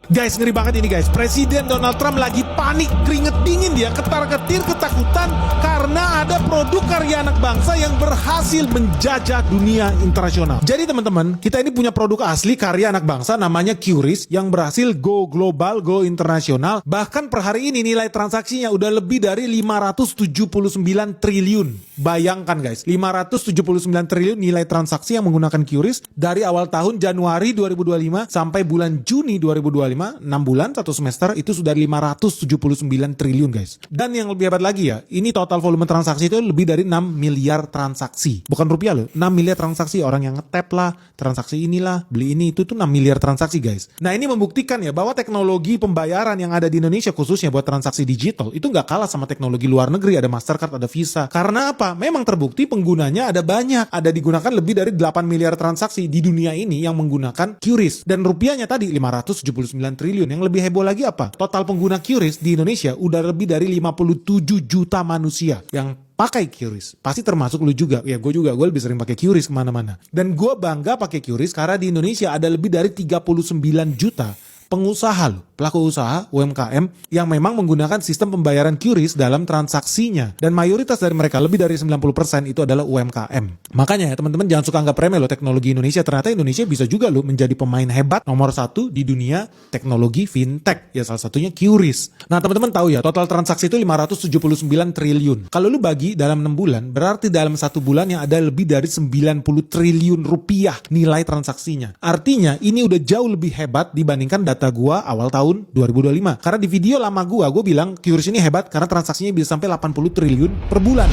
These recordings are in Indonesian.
Guys, ngeri banget ini guys. Presiden Donald Trump lagi panik, keringet dingin dia, ketar-ketir ketakutan karena ada produk karya anak bangsa yang berhasil menjajah dunia internasional. Jadi teman-teman, kita ini punya produk asli karya anak bangsa namanya QRIS yang berhasil go global, go internasional. Bahkan per hari ini nilai transaksinya udah lebih dari 579 triliun. Bayangkan guys, 579 triliun nilai transaksi yang menggunakan QRIS dari awal tahun Januari 2025 sampai bulan Juni 2025. 6 bulan, 1 semester itu sudah 579 triliun guys. Dan yang lebih hebat lagi ya, ini total volume transaksi itu lebih dari 6 miliar transaksi. Bukan rupiah loh, 6 miliar transaksi. Orang yang ngetap lah, transaksi inilah, beli ini, itu tuh 6 miliar transaksi guys. Nah ini membuktikan ya bahwa teknologi pembayaran yang ada di Indonesia khususnya buat transaksi digital itu nggak kalah sama teknologi luar negeri. Ada Mastercard, ada Visa. Karena apa? Memang terbukti penggunanya ada banyak. Ada digunakan lebih dari 8 miliar transaksi di dunia ini yang menggunakan QRIS. Dan rupiahnya tadi 579 triliun. Yang lebih heboh lagi apa? Total pengguna QRIS di Indonesia udah lebih dari 57 juta manusia yang pakai QRIS. Pasti termasuk lu juga. Ya gue juga, gue lebih sering pakai QRIS kemana-mana. Dan gue bangga pakai QRIS karena di Indonesia ada lebih dari 39 juta pengusaha loh, pelaku usaha UMKM yang memang menggunakan sistem pembayaran QRIS dalam transaksinya. Dan mayoritas dari mereka, lebih dari 90% itu adalah UMKM. Makanya ya teman-teman jangan suka anggap remeh loh teknologi Indonesia. Ternyata Indonesia bisa juga loh menjadi pemain hebat nomor 1 di dunia teknologi fintech. Ya salah satunya QRIS. Nah teman-teman tahu ya total transaksi itu 579 triliun. Kalau lu bagi dalam 6 bulan, berarti dalam 1 bulan yang ada lebih dari 90 triliun rupiah nilai transaksinya. Artinya ini udah jauh lebih hebat dibandingkan data gua awal tahun 2025. Karena di video lama gua bilang QRIS ini hebat karena transaksinya bisa sampai 80 triliun per bulan.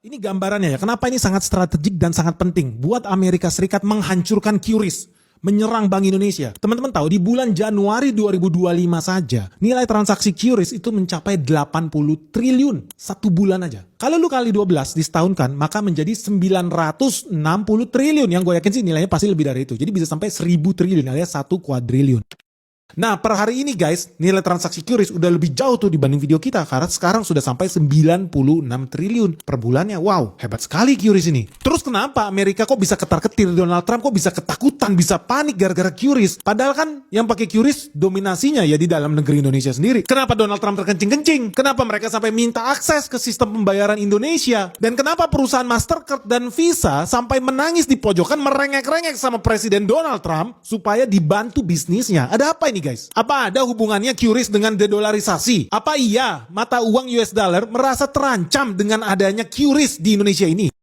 Ini gambarannya ya, kenapa ini sangat strategik dan sangat penting buat Amerika Serikat menghancurkan QRIS, menyerang Bank Indonesia. Teman-teman tahu di bulan Januari 2025 saja nilai transaksi QRIS itu mencapai 80 triliun 1 bulan aja. Kalau lu kali 12 disetahunkan maka menjadi 960 triliun yang gue yakin sih nilainya pasti lebih dari itu. Jadi bisa sampai 1000 triliun alias 1 kuadriliun. Nah per hari ini guys nilai transaksi QRIS udah lebih jauh tuh dibanding video kita karena sekarang sudah sampai 96 triliun per bulannya. Wow hebat sekali QRIS ini. Terus kenapa Amerika kok bisa ketar-ketir, Donald Trump kok bisa ketakutan, bisa panik gara-gara QRIS? Padahal kan yang pakai QRIS dominasinya ya di dalam negeri Indonesia sendiri. Kenapa Donald Trump terkencing-kencing? Kenapa mereka sampai minta akses ke sistem pembayaran Indonesia? Dan kenapa perusahaan Mastercard dan Visa sampai menangis di pojokan merengek-rengek sama Presiden Donald Trump supaya dibantu bisnisnya? Ada apa ini guys? Apa ada hubungannya QRIS dengan dedolarisasi? Apa iya mata uang US dollar merasa terancam dengan adanya QRIS di Indonesia ini?